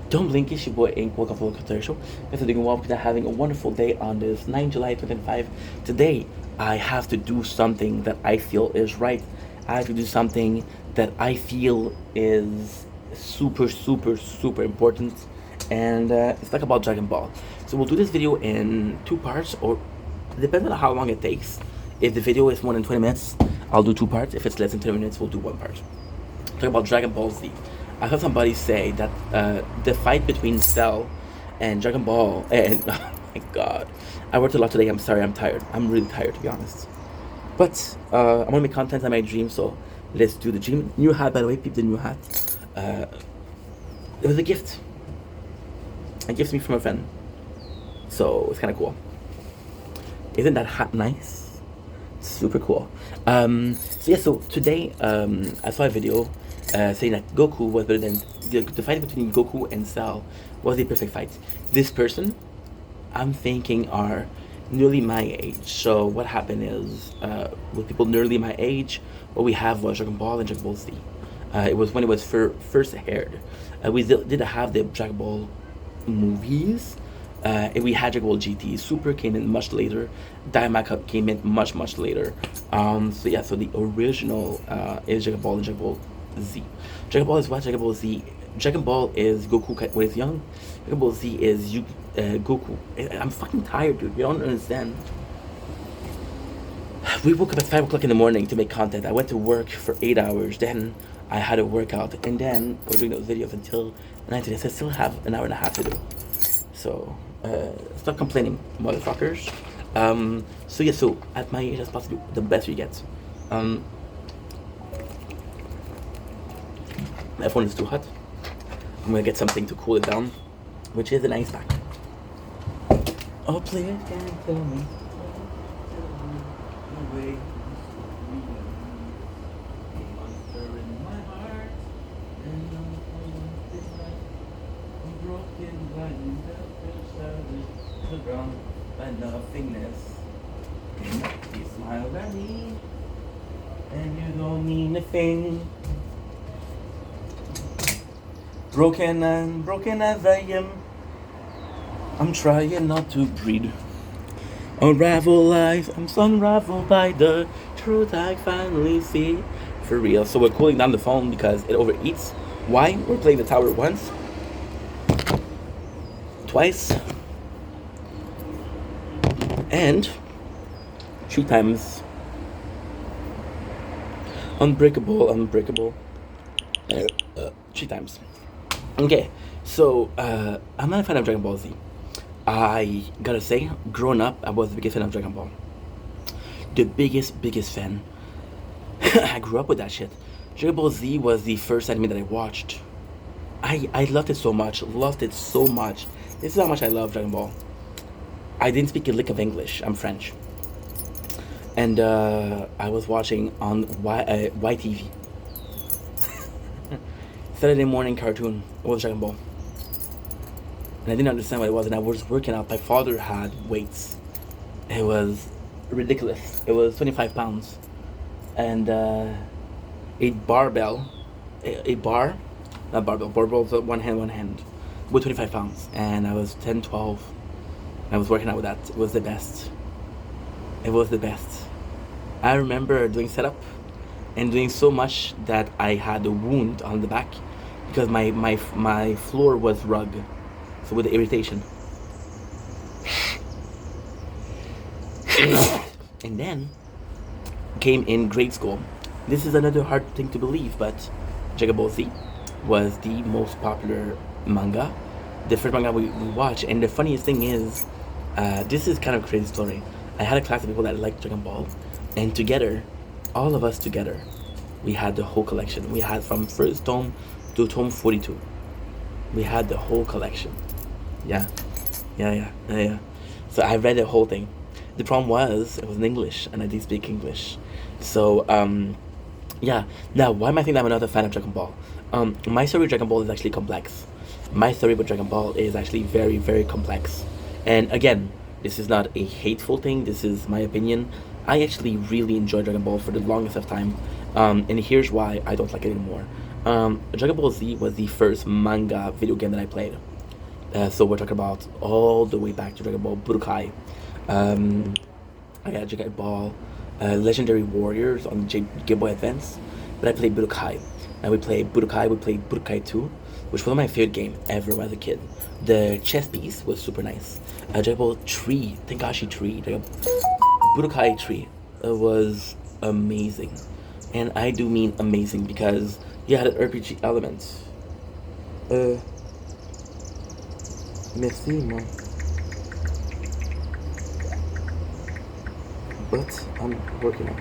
Don't blink, it's your boy Ink. Welcome to the Culture Show. Guys, I'm doing well because I'm having a wonderful day on this 9 July 2025. Today, I have to do something that I feel is right. I have to do something that I feel is super important. And it's like about Dragon Ball. So we'll do this video in two parts, or depending on how long it takes. If the video is more than 20 minutes, I'll do two parts. If it's less than 20 minutes, we'll do one part. Talk about Dragon Ball Z. I heard somebody say that the fight between Cell and Dragon Ball, and oh my god, I worked a lot today. I'm sorry, I'm tired. I'm really tired, to be honest. But I want to make content on my dream, so let's do the dream. New hat, by the way, peep the new hat. It was a gift. A gift to me from a friend, so it's kind of cool. Isn't that hat nice? Super cool. So today I saw a video saying that Goku was better than the fight between Goku and Cell was a perfect fight. This person, I'm thinking, are nearly my age. So what happened is, with people nearly my age, what we have was Dragon Ball and Dragon Ball Z. It was when it was first aired. We did have the Dragon Ball movies. We had Dragon Ball GT. Super came in much later. Daimac came in much later. So the original is Dragon Ball and Dragon Ball Z. Dragon Ball is what? Dragon Ball Z. Dragon Ball is Goku when he's young. Dragon Ball Z is Goku. I'm fucking tired, dude. You don't understand. We woke up at 5 o'clock in the morning to make content. I went to work for 8 hours. Then I had a workout, and then we're doing those videos until 9 today. So I still have an hour and a half to do. So stop complaining, motherfuckers. So at my age, that's possibly the best you get. My phone is too hot. I'm gonna get something to cool it down, which is an ice pack. Oh, please can't tell me. By nothingness. You smiled at me, and you don't mean a thing. Broken as I am, I'm trying not to breathe. Unravel life, I'm so unraveled by the truth I finally see. For real. So we're cooling down the phone because it overeats. Why? We're playing the tower once, twice, and 3 times. Unbreakable. 3 times. Okay, so I'm not a fan of Dragon Ball Z. I gotta say, growing up, I was the biggest fan of Dragon Ball. The biggest fan. I grew up with that shit. Dragon Ball Z was the first anime that I watched. I loved it so much. This is how much I love Dragon Ball. I didn't speak a lick of English. I'm French. And I was watching on YTV. Saturday morning cartoon. It was Dragon Ball. And I didn't understand what it was, and I was working out. My father had weights. It was ridiculous. It was 25 pounds. And a barbell. Not barbell. Barbell's one hand. With 25 pounds. And I was 10, 12. I was working out with that. It was the best. I remember doing setup and doing so much that I had a wound on the back because my floor was rug, so with the irritation. And then came in grade school. This is another hard thing to believe, but Dragon Ball Z was the most popular manga, the first manga we watched. And the funniest thing is, this is kind of a crazy story. I had a class of people that liked Dragon Ball, and together, all of us together, we had the whole collection. We had from first tome to tome 42. We had the whole collection. Yeah. So I read the whole thing. The problem was, it was in English, and I didn't speak English. So, yeah. Now, why am I saying that I'm not a fan of Dragon Ball? My story with Dragon Ball is actually complex. My story with Dragon Ball is actually very complex. And again, this is not a hateful thing. This is my opinion. I actually really enjoyed Dragon Ball for the longest of time. And here's why I don't like it anymore. Dragon Ball Z was the first manga video game that I played. So we're talking about all the way back to Dragon Ball Budokai. I got Dragon Ball Legendary Warriors on Game Boy Advance, but I played Budokai. And we played Budokai 2, which was one of my favorite games ever as a kid. The chess piece was super nice. Dragon Ball 3, Tenkashi 3, Budokai 3 was amazing. And I do mean amazing because you had an RPG element. Merci, mom. But I'm working out.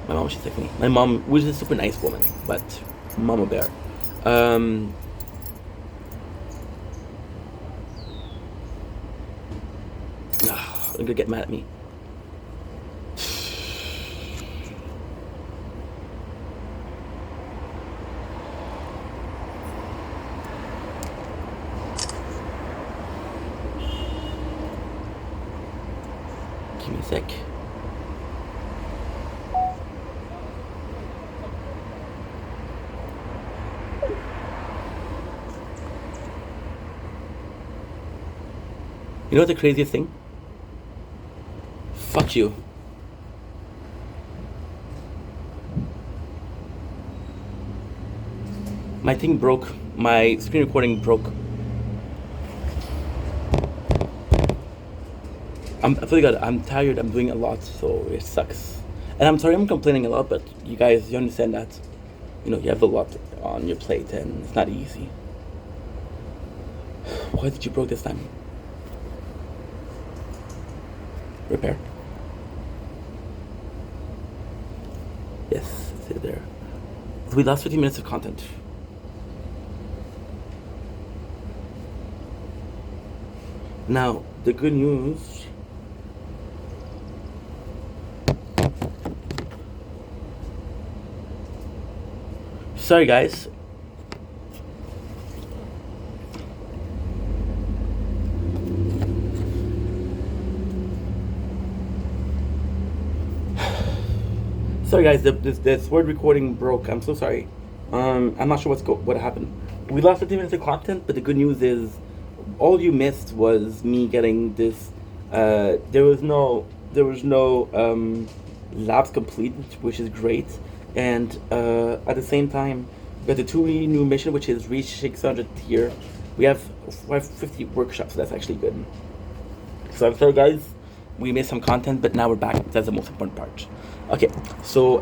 My mom, she's like me. My mom was a super nice woman, but Mama Bear. I'm gonna get mad at me. Give me a sec. You know what the craziest thing? Fuck you. My thing broke. My screen recording broke. I feel good. I'm tired. I'm doing a lot, so it sucks. And I'm sorry I'm complaining a lot, but you guys, you understand that, you have a lot on your plate and it's not easy. Why did you broke this time? Repair. Yes, stay there. So we lost 15 minutes of content. Now, the good news. Sorry, guys. Sorry, guys. This word recording broke. I'm so sorry. I'm not sure what happened. We lost 15 minutes of content, but the good news is, all you missed was me getting this. There was no labs complete, which is great. And at the same time, we got the 2 new mission, which is reach 600 tier. We have 50 workshops, so that's actually good. So I'm sorry, guys, we missed some content, but now we're back. That's the most important part. Okay, so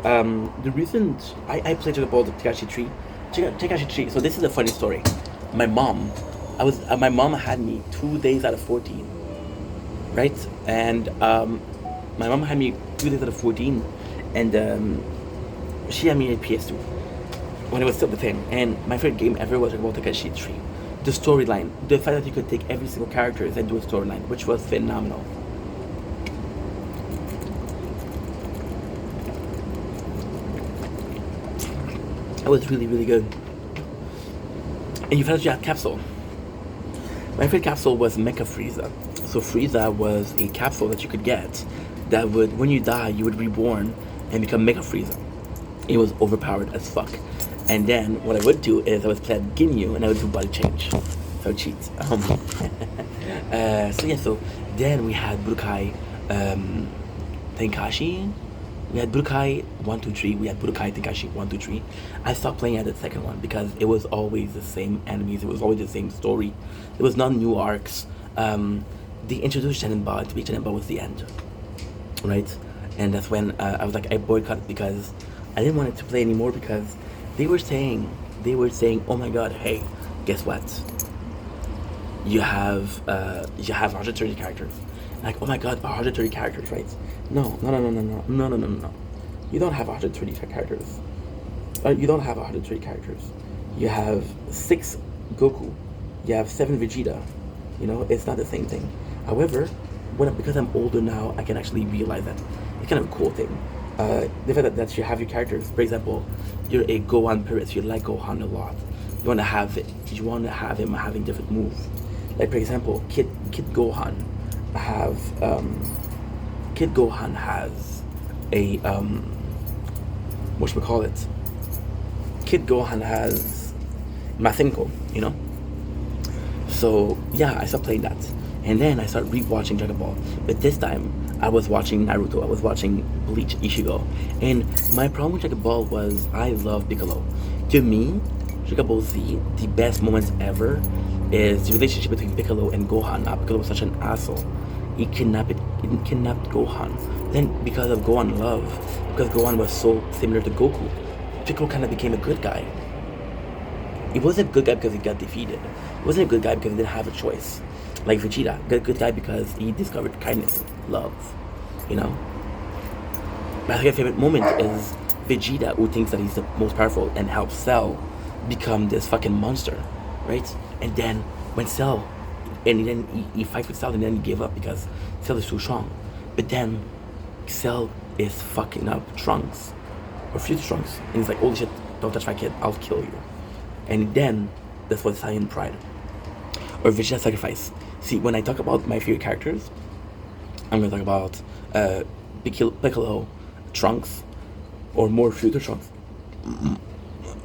the reason I played Dragon Ball Tenkashi 3. Tenkashi 3. So this is a funny story. My mom had me 2 days out of 14, right? And my mom had me 2 days out of 14, and she had me a PS2 when it was still the thing. And my favorite game ever was Dragon Ball Tenkashi 3. The storyline, the fact that you could take every single character and do a storyline, which was phenomenal. It was really, really good. And you felt you had capsule. My favorite capsule was Mecha Frieza. So Frieza was a capsule that you could get that would, when you die, you would reborn and become Mecha Frieza. It was overpowered as fuck. And then what I would do is I would play Ginyu and I would do body change. So I would cheat. So then we had Budokai Tenkashi. We had Budokai 1, 2, 3. We had Budokai Tenkashi 1, 2, 3. I stopped playing at the second one because it was always the same enemies. It was always the same story. There was no new arcs. The introduced Shenenba to be Shenenba was the end, right? And that's when I was like, I boycotted because I didn't want it to play anymore because they were saying, oh my god, hey, guess what? You have 130 characters. Like, oh my god, 130 characters, right? No. You don't have 130 characters. You don't have 130 characters. You have 6 Goku. You have 7 Vegeta. It's not the same thing. However, because I'm older now, I can actually realize that it's kind of a cool thing. The fact that you have your characters. For example, you're a Gohan purist. You like Gohan a lot. You want to have him having different moves. Like, for example, Kid Gohan has a whatchamacallit, Kid Gohan has Masenko, you know? So yeah, I started playing that. And then I started rewatching Dragon Ball. But this time I was watching Naruto, I was watching Bleach Ichigo. And my problem with Dragon Ball was I love Piccolo. To me, Dragon Ball Z, the best moments ever is the relationship between Piccolo and Gohan. Piccolo was such an asshole. He kidnapped Gohan. Then because of Gohan love, because Gohan was so similar to Goku, Piccolo kind of became a good guy. He wasn't a good guy because he got defeated. He wasn't a good guy because he didn't have a choice. Like Vegeta, good guy because he discovered kindness, love, you know? My second favorite moment is Vegeta, who thinks that he's the most powerful and helps Cell become this fucking monster, right? And then when Cell, and then he fights with Cell and then he gave up because Cell is too strong. But then Cell is fucking up Trunks, or Future Trunks, and he's like, holy shit, don't touch my kid, I'll kill you. And then that's what Saiyan Pride or Vegeta Sacrifice. See, when I talk about my favorite characters, I'm gonna talk about Piccolo, Trunks, or more Future Trunks,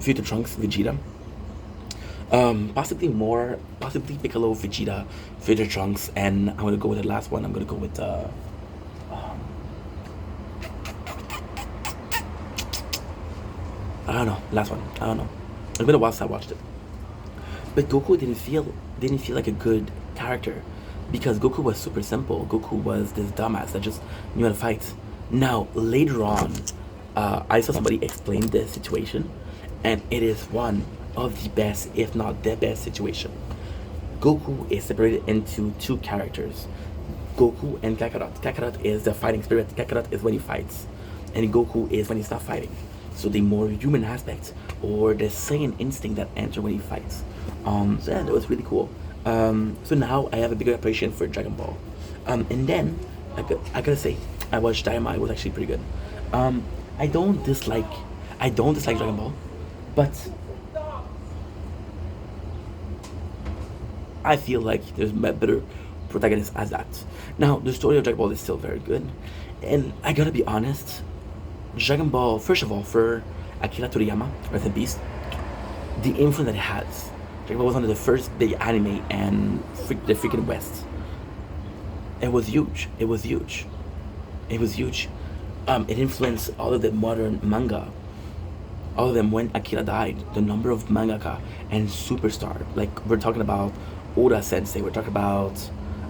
Vegeta. Possibly Piccolo, Vegeta, Future Trunks, and I'm gonna go with the last one. I'm gonna go with I don't know, last one. I don't know. It's been a while since I watched it. But Goku didn't feel like a good character because Goku was super simple. Goku was this dumbass that just knew how to fight. Now later on, I saw somebody explain this situation, and it is one of the best, if not the best situation. Goku is separated into two characters, Goku and Kakarot. Kakarot is the fighting spirit. Kakarot is when he fights, and Goku is when he's not fighting. So the more human aspect, or the Saiyan instinct that enters when he fights. So yeah, that was really cool. So now I have a bigger appreciation for Dragon Ball. And then I gotta say, I watched Daima. It was actually pretty good. I don't dislike Dragon Ball, but I feel like there's better protagonists as that. Now the story of Dragon Ball is still very good, and I gotta be honest. Dragon Ball, first of all, for Akira Toriyama, Rest in Peace, the influence that it has. Dragon Ball was one of the first big anime and the freaking West. It was huge. It influenced all of the modern manga. All of them when Akira died. The number of mangaka and superstar. Like we're talking about Oda Sensei. We're talking about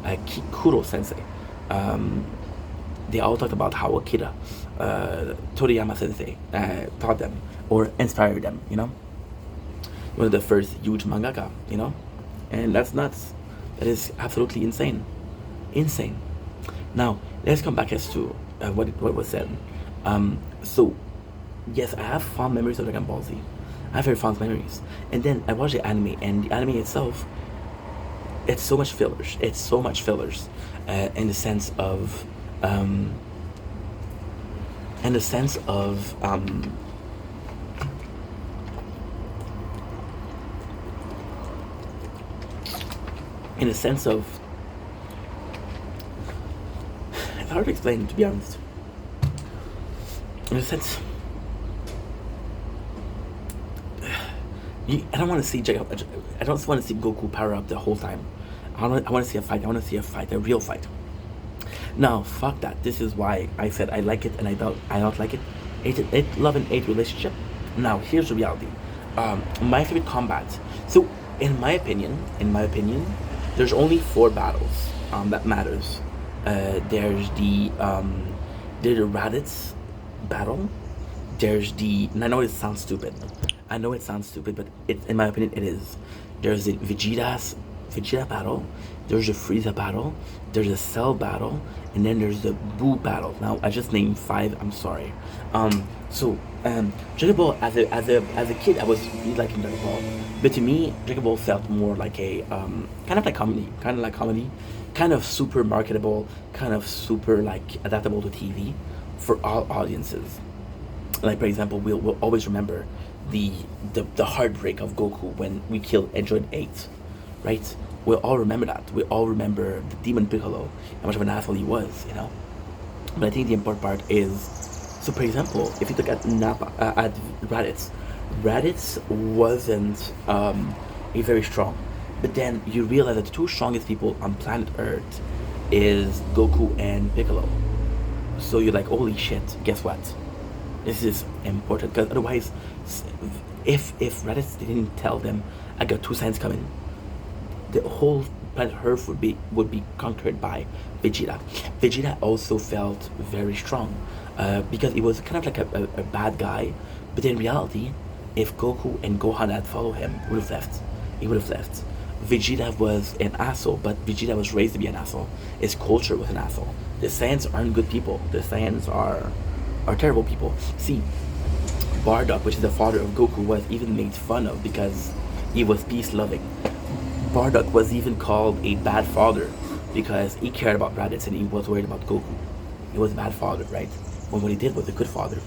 Kikuro Sensei. They all talked about how Akira, Toriyama Sensei, taught them or inspired them. You know, one of the first huge mangaka. You know, and that's nuts. That is absolutely insane. Now let's come back as to what was said. So yes, I have fond memories of Dragon Ball Z. I have very fond memories. And then I watched the anime, and the anime itself, it's so much fillers. In the sense of it's hard to explain, to be honest. In a sense, I don't want to see I don't want to see Goku power up the whole time. I want to see a fight. I want to see a real fight. Now, fuck that. This is why I said I like it and I don't like it. It's love and hate relationship. Now, here's the reality. My favorite combat. So, in my opinion, there's only 4 battles that matters. There's the Raditz battle. There's the, and I know it sounds stupid, but in my opinion, it is. There's the Vegeta battle. There's the Frieza battle. There's the Cell battle, and then there's the Boo battle. Now I just named 5. I'm sorry. Dragon Ball as a kid, I was really liking Dragon Ball, but to me, Dragon Ball felt more like a kind of like comedy, kind of super marketable, kind of super like adaptable to TV for all audiences. Like for example, we'll always remember the heartbreak of Goku when we killed Android 8, right? We'll all remember that. We all remember the Demon Piccolo, how much of an asshole he was, you know. But I think the important part is So, for example, if you look at at Raditz, Raditz wasn't a very strong, but then you realize that the two strongest people on planet Earth is Goku and Piccolo. So you're like, holy shit! Guess what? This is important because otherwise, if Raditz didn't tell them, I got two signs coming, the whole planet Earth would be conquered by Vegeta. Vegeta also felt very strong because he was kind of like a bad guy, but in reality, if Goku and Gohan had followed him, he would have left. He would have left. Vegeta was an asshole, but Vegeta was raised to be an asshole. His culture was an asshole. The Saiyans aren't good people. The Saiyans are terrible people. See, Bardock, which is the father of Goku, was even made fun of because he was peace loving. Bardock was even called a bad father because he cared about Raditz and he was worried about Goku. He was a bad father, right? When what he did was a good father.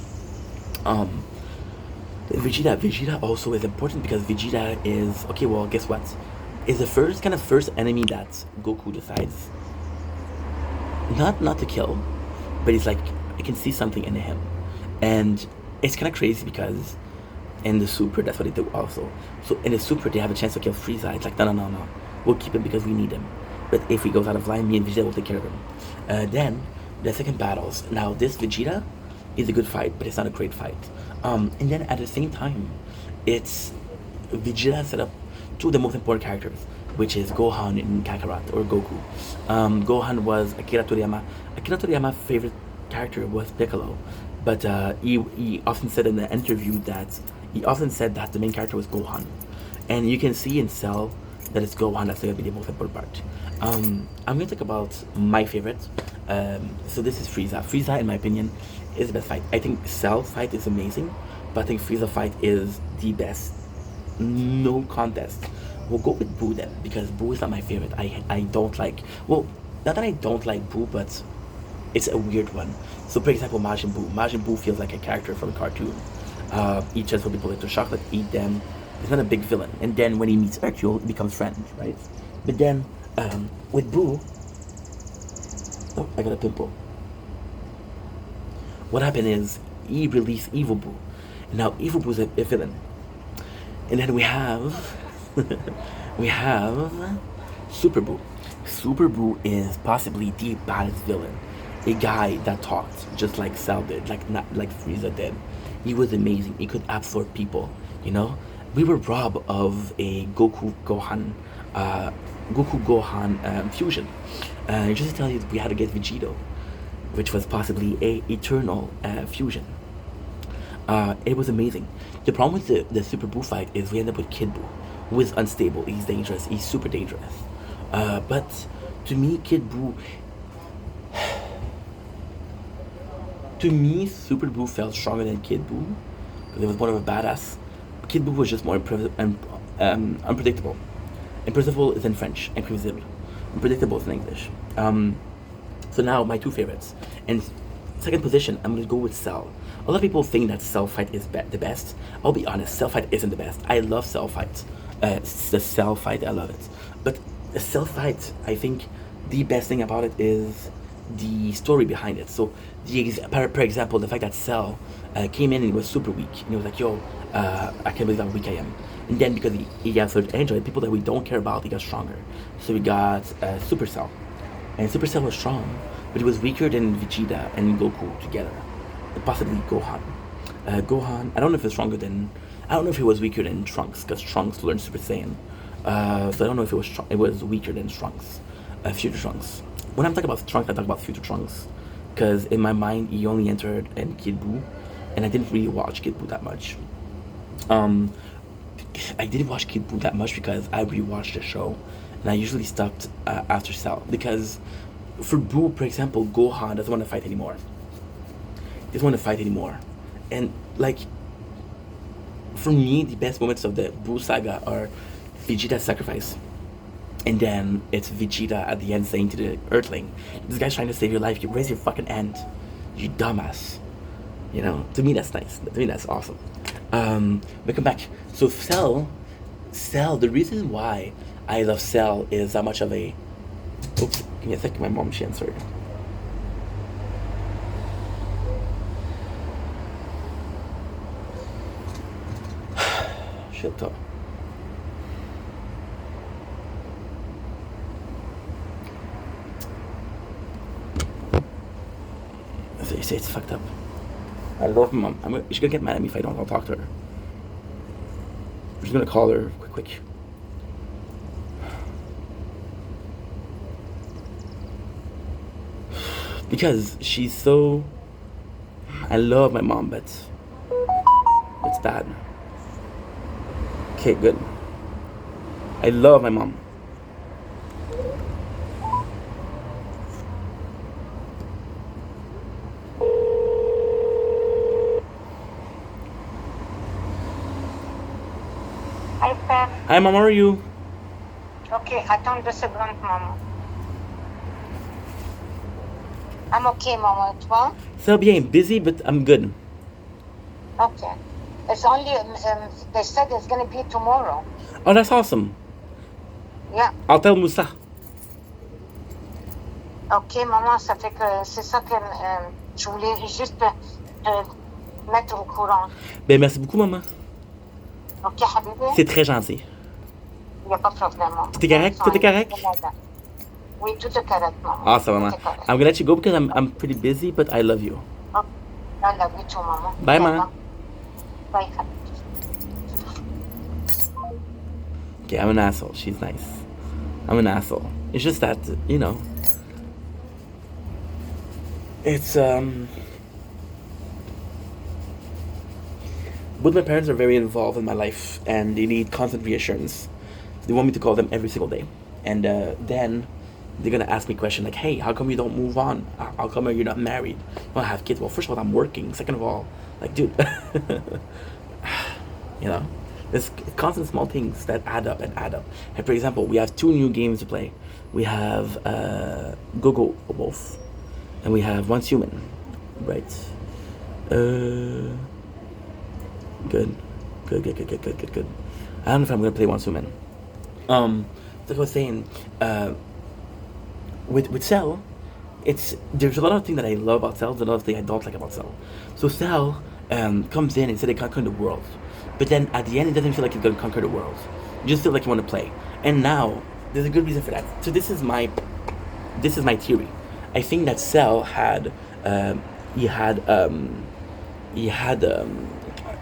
Vegeta also is important because Vegeta is okay. Well, guess what? Is the first enemy that Goku decides not to kill, but he's like, I can see something in him, and it's kind of crazy because in the Super that's what they do also. So in the Super they have a chance to kill Frieza. It's like no, we'll keep him because we need him. But if he goes out of line, me and Vegeta will take care of him. Then the second battles. Now this Vegeta is a good fight, but it's not a great fight. And then at the same time, it's Vegeta set up two of the most important characters, which is Gohan and Kakarot or Goku. Gohan was Akira Toriyama. Akira Toriyama's favorite character was Piccolo, but he often said in the interview that the main character was Gohan, and you can see in Cell that it's Gohan that's going to be the most important part. I'm going to talk about my favorite. So this is Frieza. Frieza, in my opinion, is the best fight. I think Cell fight is amazing, but I think Frieza fight is the best. No contest. We'll go with Boo then, because Boo is not my favorite. I don't like, well, not that I don't like Boo, but it's a weird one. So for example, Majin Buu. Majin Buu feels like a character from a cartoon. He transforms people into chocolate, eat them. He's not a big villain. And then when he meets Hercule, he becomes friends, right? But then with Boo, oh, I got a pimple. What happened is he released Evil Boo. And now Evil Boo is a villain. And then we have Super Boo. Super Boo is possibly the baddest villain. A guy that talked just like Cell did, not like Frieza did. He was amazing. He could absorb people. You know, we were robbed of a Goku Gohan fusion. Just to tell you, we had to get Vegito, which was possibly a eternal fusion. It was amazing. The problem with the Super Boo fight is we end up with Kid Boo, who is unstable. He's dangerous. He's super dangerous. But to me, Kid Boo. To me, Super Boo felt stronger than Kid Boo because it was more of a badass. Kid Boo was just more unpredictable. Impredictable is in French. Imprévisible. Unpredictable is in English. So now my two favorites. In second position, I'm gonna go with Cell. A lot of people think that Cell fight is the best. I'll be honest, Cell fight isn't the best. I love Cell fights. The Cell fight, I love it. But the Cell fight, I think the best thing about it is the story behind it. So, for example, the fact that Cell came in and he was super weak, and he was like, "Yo, I can't believe how weak I am." And then because he got such Android, people that we don't care about, he got stronger. So we got Super Cell, and Super Cell was strong, but he was weaker than Vegeta and Goku together, and possibly Gohan. Gohan, I don't know if it's stronger than, I don't know if he was weaker than Trunks, because Trunks learned Super Saiyan. So I don't know if it was weaker than Trunks, Future Trunks. When I'm talking about Trunks, I talk about Future Trunks, because in my mind he only entered in Kid Buu, and I didn't really watch Kid Buu that much. I didn't watch Kid Buu that much because I rewatched the show, and I usually stopped after Cell, because for Buu, for example, Gohan doesn't want to fight anymore. He doesn't want to fight anymore, and like, for me, the best moments of the Buu saga are Vegeta's sacrifice. And then it's Vegeta at the end saying to the Earthling, "This guy's trying to save your life. You raise your fucking hand, you dumbass." You know, to me that's nice. To me that's awesome. But come back. So Cell. The reason why I love Cell is how much of a. Oops, give me a second. My mom, she answered. Shit, though. They say it's fucked up. I love my mom. She's gonna get mad at me if I don't talk to her. I'm just gonna call her quick. Because she's so... I love my mom, but it's bad. Okay, good. I love my mom. Hi, Pam. Hi, mom, how are you? Ok, attends 2 secondes, maman. I'm okay, maman. Et toi? So bien, busy, but I'm good. Okay. It's only, they said it's going to be tomorrow. Oh, that's awesome. Yeah. I'll tell Moussa. Ok, maman, ça fait que c'est ça que je voulais juste mettre au courant. Ben, merci beaucoup, maman. Ok, Habibi? C'est très gentil. Il n'y a pas de problème, maman. Tout est correct? Tout est correct? Oui, tout est correct, maman. Awesome, Tout maman. est correct. I'm gonna let you go because I'm pretty busy, but I love you. Oh, I love you too, maman. Bye, ma. Bye, Habibi. Okay, I'm an asshole. She's nice. I'm an asshole. It's just that, you know. It's, Both my parents are very involved in my life, and they need constant reassurance. They want me to call them every single day. And then they're gonna ask me questions like, hey, how come you don't move on? How come you're not married? You don't have kids? Well, first of all, I'm working. Second of all, like, dude, you know, there's constant small things that add up and add up. And for example, we have 2 new games to play. We have Go-Go Wolf, and we have Once Human, right? Good. I don't know if I'm gonna play Once Human. Like I was saying, with Cell, there's a lot of things that I love about Cell, there's a lot of things I don't like about Cell. So Cell comes in and said they conquer the world, but then at the end it doesn't feel like he's gonna conquer the world. You just feel like you want to play. And now there's a good reason for that. So this is my theory. I think that Cell had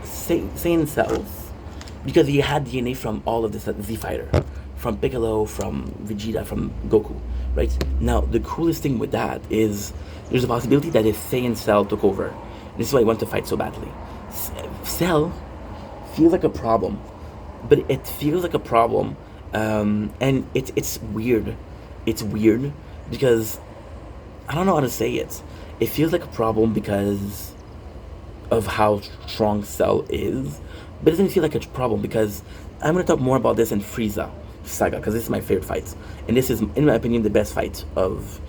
Saiyan cells because he had DNA from all of the Z Fighter, from Piccolo, from Vegeta, from Goku, right? Now the coolest thing with that is there's a possibility that if Saiyan Cell took over, this is why he wants to fight so badly. Cell feels like a problem, but it feels like a problem, and it's weird. It's weird because I don't know how to say it. It feels like a problem because of how strong Cell is, but it doesn't feel like a problem because I'm gonna talk more about this in Frieza Saga because this is my favorite fight, and this is, in my opinion, the best fight of.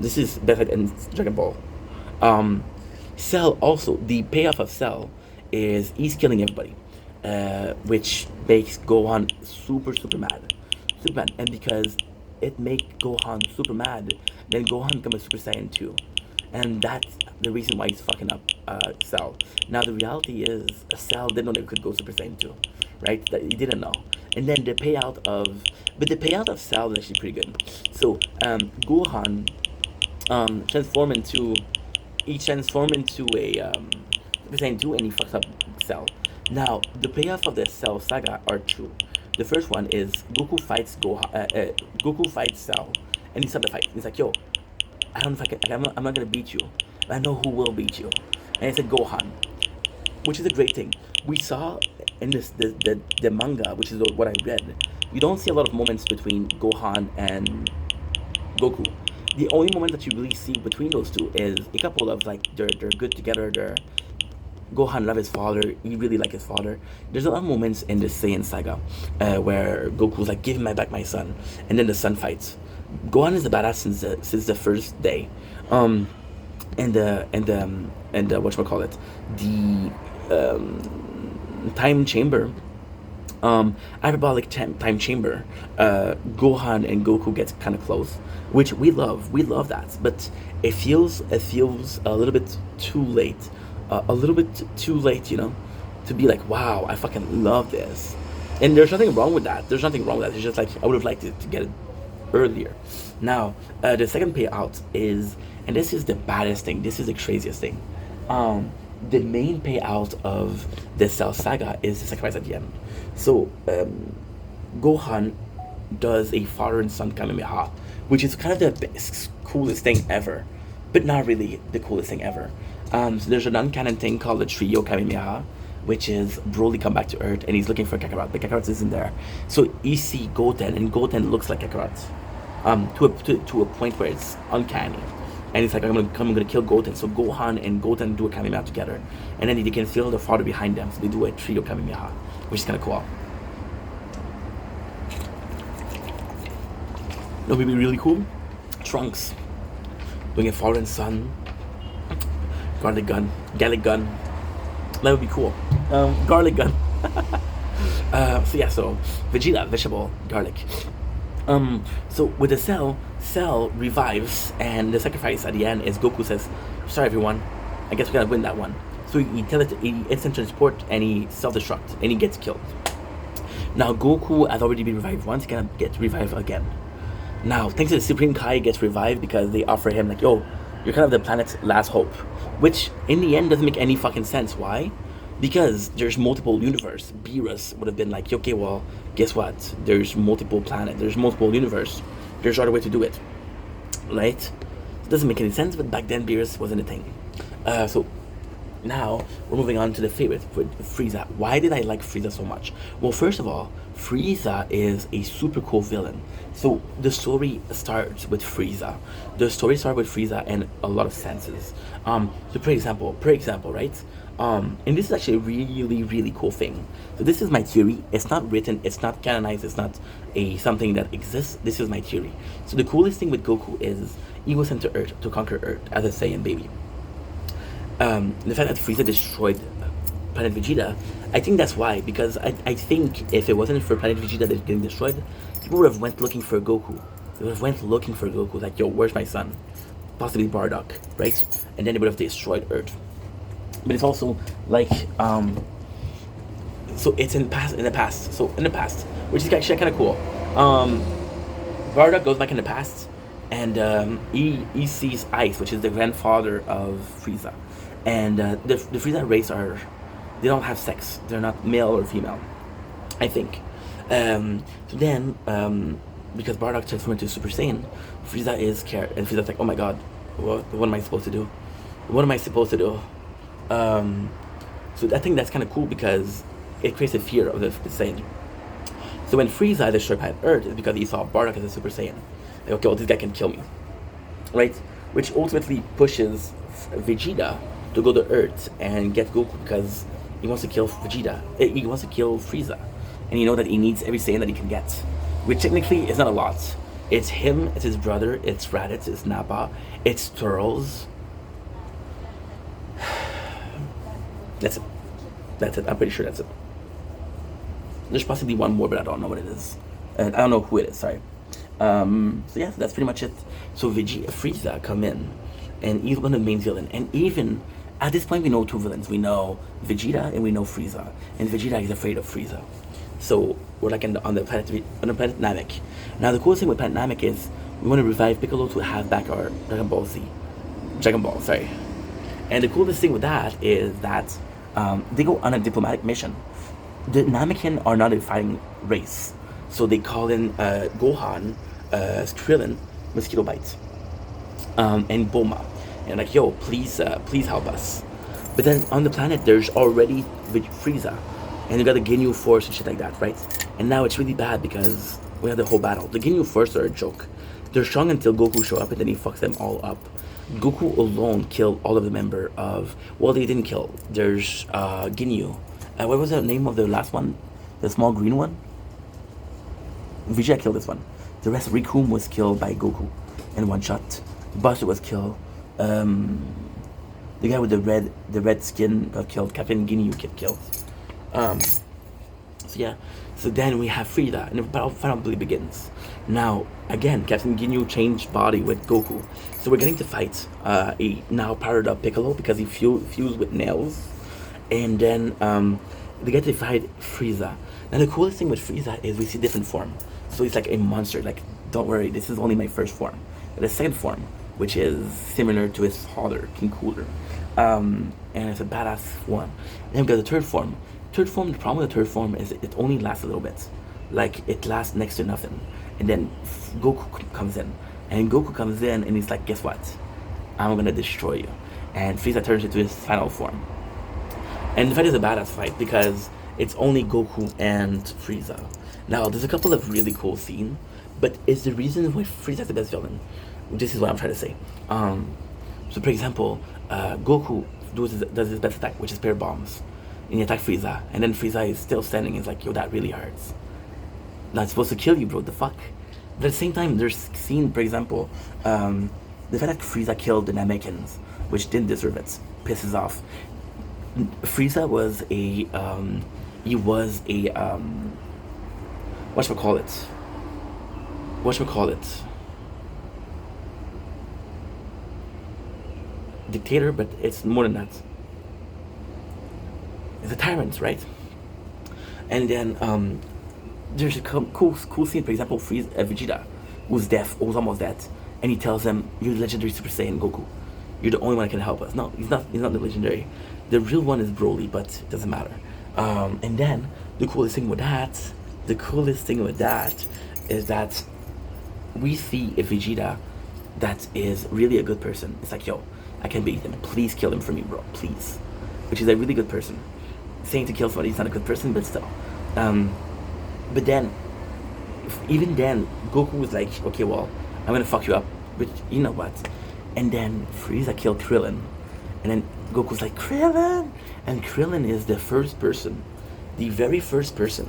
This is best fight in Dragon Ball. Cell also, the payoff of Cell is he's killing everybody, which makes Gohan super mad, and because it makes Gohan super mad, then Gohan becomes a Super Saiyan 2. And that's the reason why he's fucking up Cell. Now the reality is Cell didn't know that he could go Super Saiyan 2, right? That he didn't know. And then the payout of Cell is actually pretty good. So Gohan transformed into a Super Saiyan 2 and he fucks up Cell. Now the payoff of the Cell saga are two. The first one is Goku fights Cell, and he stopped the fight. He's like, yo, I don't know if I'm not gonna beat you, but I know who will beat you. And it's a Gohan, which is a great thing. We saw in the manga, which is what I read, you don't see a lot of moments between Gohan and Goku. The only moment that you really see between those two is a couple of like they're good together. Gohan loves his father. He really likes his father. There's a lot of moments in the Saiyan saga where Goku's like, "Give me back my son," and then the son fights. Gohan is a badass since the first day, and whatchamacallit, the time chamber, hyperbolic time chamber. Gohan and Goku get kind of close, which we love. We love that, but it feels a little bit too late. You know, to be like, wow, I fucking love this. And there's nothing wrong with that. There's nothing wrong with that. It's just like I would have liked it to get it earlier. Now, the second payout is, and this is the baddest thing. This is the craziest thing. The main payout of the Cell Saga is the sacrifice at the end. So, Gohan does a father and son Kamehameha, which is kind of the coolest thing ever, but not really the coolest thing ever. So there's an uncanon thing called the Trio Kamehameha, which is Broly come back to Earth and he's looking for Kakarot, but Kakarot isn't there. So you see Goten, and Goten looks like Kakarot, to a point where it's uncanny. And it's like, I'm gonna kill Goten. So Gohan and Goten do a Kamehameha together, and then they can feel the father behind them. So they do a Trio Kamehameha, which is kind of cool. That would be really cool. Trunks doing a father and son garlic gun. That would be cool. Garlic gun. So Vegeta, vegetable, garlic. So with the Cell revives, and the sacrifice at the end is Goku says, "Sorry everyone, I guess we gotta win that one." So he instant transport and he self-destruct and he gets killed. Now Goku has already been revived once, he gonna get revived again. Now, thanks to the Supreme Kai, gets revived because they offer him like, yo, you're kind of the planet's last hope. Which, in the end, doesn't make any fucking sense. Why? Because there's multiple universe. Beerus would have been like, okay, well, guess what? There's multiple planets. There's multiple universe. There's other way to do it. Right? It doesn't make any sense, but back then, Beerus wasn't a thing. So now, we're moving on to the favorite, Frieza. Why did I like Frieza so much? Well, first of all, Frieza is a super cool villain. So the story starts with Frieza. The story starts with Frieza in a lot of senses. So for example, right? And this is actually a really, really cool thing. So this is my theory. It's not written, it's not canonized, it's not something that exists. This is my theory. So the coolest thing with Goku is he was sent to Earth to conquer Earth as a Saiyan baby. The fact that Frieza destroyed Planet Vegeta, I think that's why. Because I think if it wasn't for Planet Vegeta that getting destroyed, people would have went looking for Goku. They would have went looking for Goku, like, yo, where's my son? Possibly Bardock, right? And then they would have destroyed Earth. But it's also like, so it's in the past, which is actually kind of cool. Bardock goes back in the past, and he sees Ice, which is the grandfather of Frieza. And the Frieza race they don't have sex. They're not male or female, I think. So then, because Bardock transformed into Super Saiyan, Frieza is scared, and Frieza's like, oh my god, what am I supposed to do? What am I supposed to do? So I think that's kind of cool because it creates a fear of the Saiyan. So when Frieza destroyed planet Earth, it's because he saw Bardock as a Super Saiyan. Like, okay, well, this guy can kill me, right? Which ultimately pushes Vegeta to go to Earth and get Goku because he wants to kill Vegeta. He wants to kill Frieza, and you know that he needs every Saiyan that he can get, which technically is not a lot. It's him, it's his brother, it's Raditz, it's Nappa, it's Turles. That's it. I'm pretty sure that's it. There's possibly one more, but I don't know what it is. I don't know who it is. Sorry. So yeah, that's pretty much it. So Frieza come in, and he's one of the main villain. And even at this point, we know two villains. We know Vegeta and we know Frieza. And Vegeta is afraid of Frieza. So we're like on the planet Namek. Now the coolest thing with planet Namek is we want to revive Piccolo to have back our Dragon Ball. Sorry. And the coolest thing with that is that they go on a diplomatic mission. The Namekian are not a fighting race, so they call in Gohan, Krillin, Mosquito Bite, and Bulma, and like, yo, please help us. But then on the planet, there's already Frieza, and you got the Ginyu Force and shit like that, right? And now it's really bad because we have the whole battle. The Ginyu Force are a joke. They're strong until Goku show up, and then he fucks them all up. Goku alone killed all of the member of... Well, they didn't kill. There's Ginyu. What was the name of the last one? The small green one? Vegeta killed this one. The rest, Rikum was killed by Goku in one shot. Buster was killed. The guy with the red skin got killed. Captain Ginyu get killed. So yeah. So then we have Frieza, and the battle finally begins. Now, again, Captain Ginyu changed body with Goku. So we're getting to fight a now powered up Piccolo because he fused with nails. And then they get to fight Frieza. Now the coolest thing with Frieza is we see different form. So he's like a monster. Like, don't worry, this is only my first form. The second form, which is similar to his father, King Cooler, and it's a badass one. And then we got the third form. Third form. The problem with the third form is it only lasts a little bit. Like, it lasts next to nothing. And then Goku comes in, and Goku comes in, and he's like, guess what? I'm gonna destroy you. And Frieza turns into his final form. And the fight is a badass fight because it's only Goku and Frieza. Now, there's a couple of really cool scenes, but it's the reason why Frieza's the best villain. This is what I'm trying to say. So, for example, Goku does his best attack, which is pair bombs. And he attacks Frieza, and then Frieza is still standing. He's like, yo, that really hurts. That's supposed to kill you, bro. The fuck? But at the same time, there's scene, for example, the fact that Frieza killed the Namekians, which didn't deserve it, pisses off. Frieza was whatchamacallit, dictator, but it's more than that. It's a tyrant, right? And then there's a cool scene, for example, Vegeta, who's deaf, who's almost dead, and he tells him, "You're the legendary Super Saiyan Goku. You're the only one that can help us." No, he's not. He's not the legendary. The real one is Broly, but it doesn't matter. And then the coolest thing with that is that we see a Vegeta that is really a good person. It's like, yo, I can beat him. Please kill him for me, bro. Please. Which is a really good person. Saying to kill somebody is not a good person, but still. But then, even then, Goku was like, okay, well, I'm gonna fuck you up, but you know what? And then Frieza killed Krillin. And then Goku's like, Krillin! And Krillin is the first person, the very first person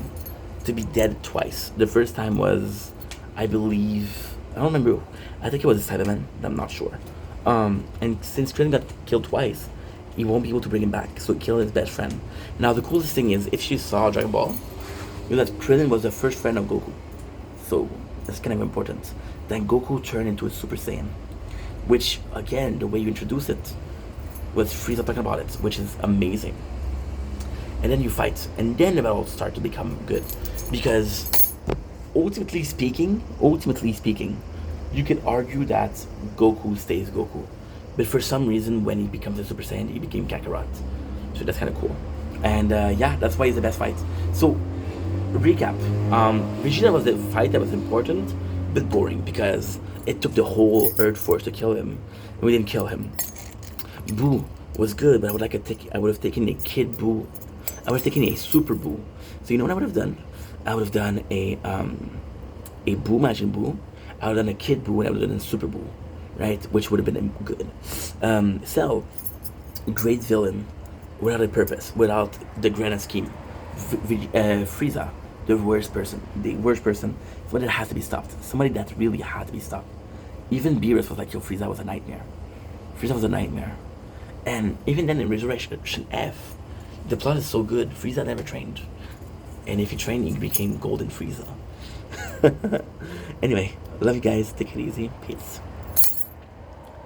to be dead twice. The first time was, I believe, I don't remember, I think it was Cyberman, I'm not sure. And since Krillin got killed twice, he won't be able to bring him back, so he killed his best friend. Now the coolest thing is, if you saw Dragon Ball, you know that Krillin was the first friend of Goku. So that's kind of important. Then Goku turned into a Super Saiyan, which, again, the way you introduce it was Frieza talking about it, which is amazing. And then you fight, and then the battle start to become good, because ultimately speaking, you can argue that Goku stays Goku, but for some reason, when he becomes a Super Saiyan, he became Kakarot. So that's kind of cool. And yeah, that's why he's the best fight. So recap: Vegeta was the fight that was important, but boring because it took the whole Earth Force to kill him, and we didn't kill him. Boo was good, but I would have taken a Kid Boo. I would have taken a Super Boo. So you know what I would have done? I would have done a Boo Majin Boo. I would have done a Kid Boo, and I would have done a Super Boo, right? Which would have been good. So great villain without a purpose, without the grand scheme. Frieza, the worst person, somebody that has to be stopped, somebody that really had to be stopped. Even Beerus was like, yo, Frieza was a nightmare. And even then in Resurrection F, the plot is so good, Frieza never trained. And if he trained, he became Golden Frieza. Anyway, love you guys, take it easy, peace.